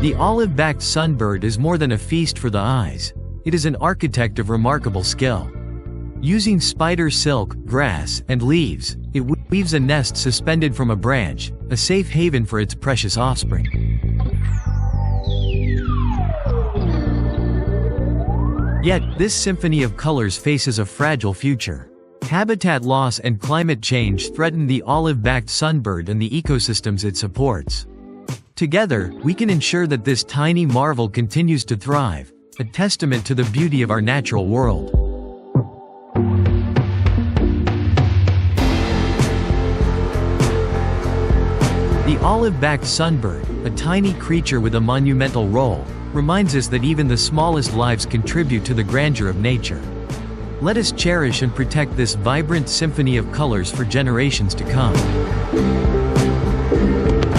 The olive-backed sunbird is more than a feast for the eyes. It is an architect of remarkable skill. Using spider silk, grass, and leaves, it weaves a nest suspended from a branch, a safe haven for its precious offspring. Yet, this symphony of colors faces a fragile future. Habitat loss and climate change threaten the olive-backed sunbird and the ecosystems it supports. Together, we can ensure that this tiny marvel continues to thrive, a testament to the beauty of our natural world. The olive-backed sunbird, a tiny creature with a monumental role, reminds us that even the smallest lives contribute to the grandeur of nature. Let us cherish and protect this vibrant symphony of colors for generations to come.